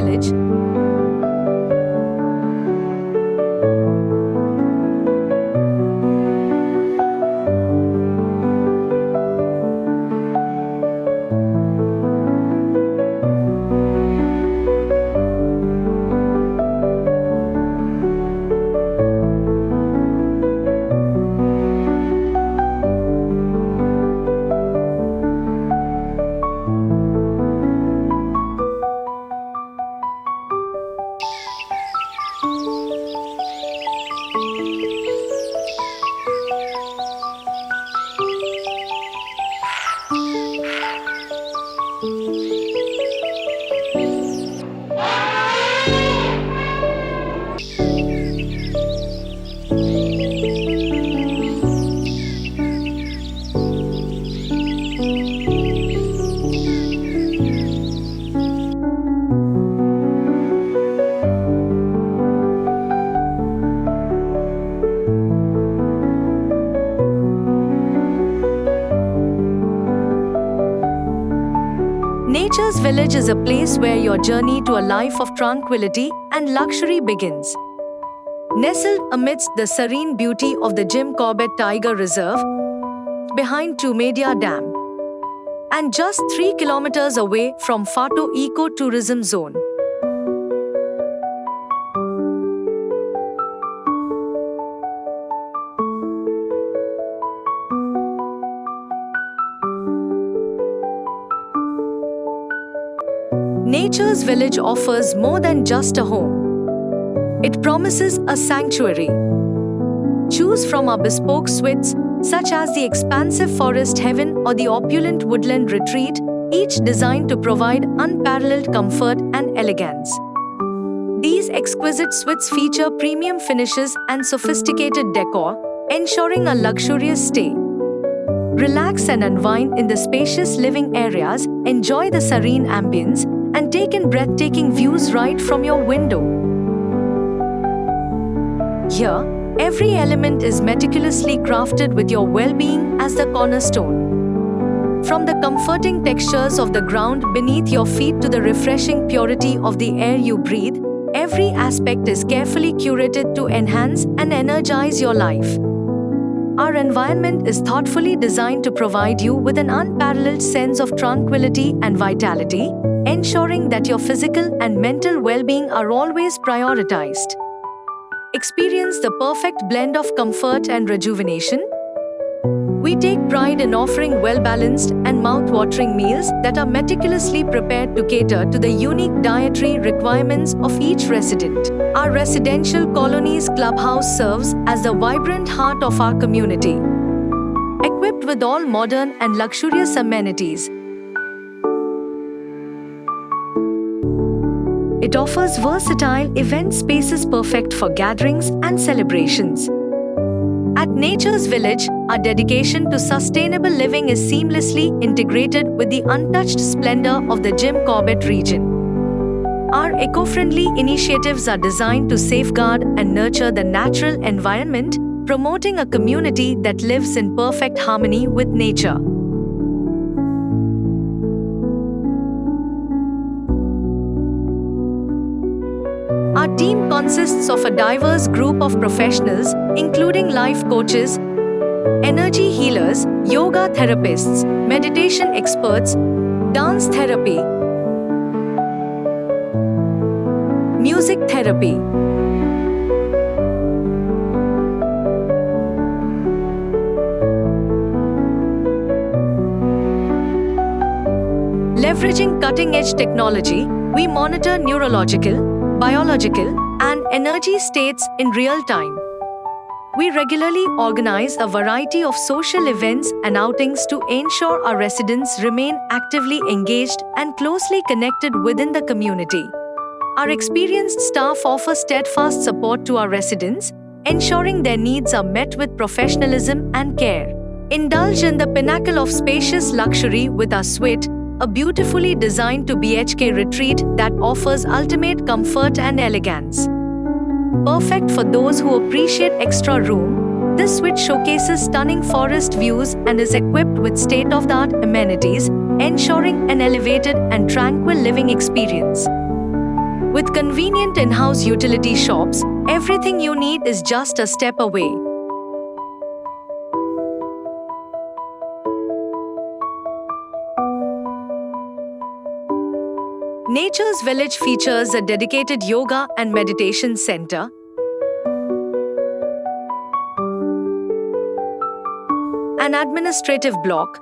Village. Nature's Village is a place where your journey to a life of tranquility and luxury begins. Nestled amidst the serene beauty of the Jim Corbett Tiger Reserve, behind Tumedia Dam, and just 3 kilometers away from Fato Eco-Tourism Zone. Nature's Village offers more than just a home. It promises a sanctuary. Choose from our bespoke suites, such as the expansive Forest Heaven or the opulent Woodland Retreat, each designed to provide unparalleled comfort and elegance. These exquisite suites feature premium finishes and sophisticated decor, ensuring a luxurious stay. Relax and unwind in the spacious living areas, enjoy the serene ambience, and take in breathtaking views right from your window. Here, every element is meticulously crafted with your well-being as the cornerstone. From the comforting textures of the ground beneath your feet to the refreshing purity of the air you breathe, every aspect is carefully curated to enhance and energize your life. Our environment is thoughtfully designed to provide you with an unparalleled sense of tranquility and vitality, ensuring that your physical and mental well-being are always prioritized. Experience the perfect blend of comfort and rejuvenation. We take pride in offering well-balanced and mouth-watering meals that are meticulously prepared to cater to the unique dietary requirements of each resident. Our residential colony's clubhouse serves as the vibrant heart of our community. Equipped with all modern and luxurious amenities, it offers versatile event spaces perfect for gatherings and celebrations. At Nature's Village, our dedication to sustainable living is seamlessly integrated with the untouched splendor of the Jim Corbett region. Our eco-friendly initiatives are designed to safeguard and nurture the natural environment, promoting a community that lives in perfect harmony with nature. Our team consists of a diverse group of professionals, including life coaches, energy healers, yoga therapists, meditation experts, dance therapy, music therapy, leveraging cutting-edge technology, we monitor neurological, biological, and energy states in real time. We regularly organize a variety of social events and outings to ensure our residents remain actively engaged and closely connected within the community. Our experienced staff offers steadfast support to our residents, ensuring their needs are met with professionalism and care. Indulge in the pinnacle of spacious luxury with our suite, a beautifully designed to BHK retreat that offers ultimate comfort and elegance. Perfect for those who appreciate extra room, this suite showcases stunning forest views and is equipped with state-of-the-art amenities, ensuring an elevated and tranquil living experience. With convenient in-house utility shops, everything you need is just a step away. Nature's Village features a dedicated yoga and meditation center, an administrative block,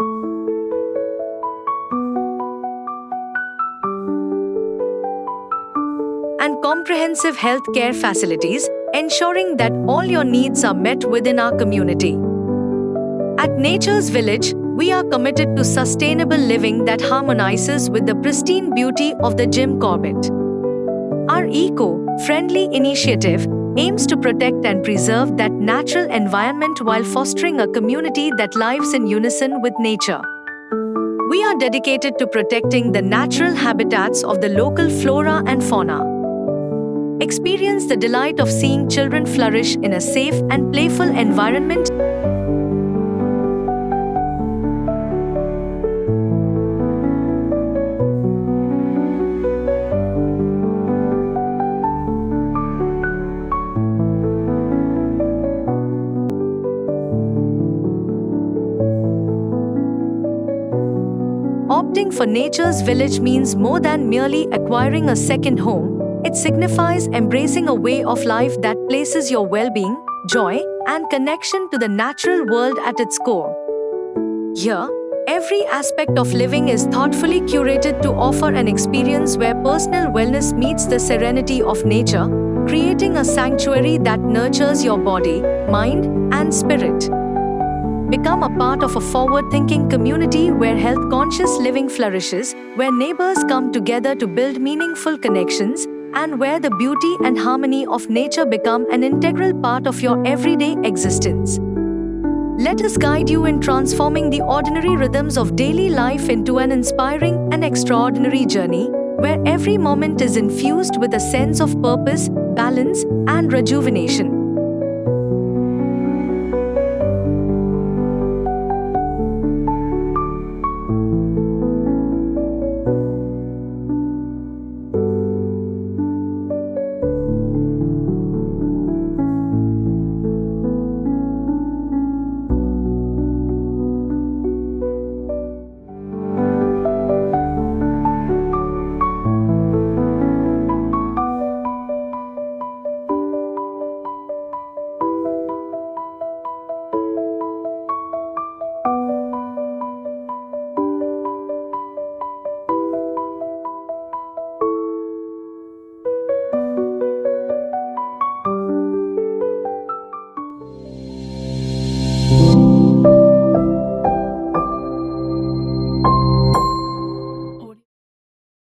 and comprehensive health care facilities, ensuring that all your needs are met within our community. At Nature's Village, we are committed to sustainable living that harmonizes with the pristine beauty of the Jim Corbett. Our eco-friendly initiative aims to protect and preserve that natural environment while fostering a community that lives in unison with nature. We are dedicated to protecting the natural habitats of the local flora and fauna. Experience the delight of seeing children flourish in a safe and playful environment. Opting for Nature's Village means more than merely acquiring a second home. It signifies embracing a way of life that places your well-being, joy, and connection to the natural world at its core. Here, every aspect of living is thoughtfully curated to offer an experience where personal wellness meets the serenity of nature, creating a sanctuary that nurtures your body, mind, and spirit. Become a part of a forward-thinking community where health-conscious living flourishes, where neighbors come together to build meaningful connections, and where the beauty and harmony of nature become an integral part of your everyday existence. Let us guide you in transforming the ordinary rhythms of daily life into an inspiring and extraordinary journey, where every moment is infused with a sense of purpose, balance, and rejuvenation.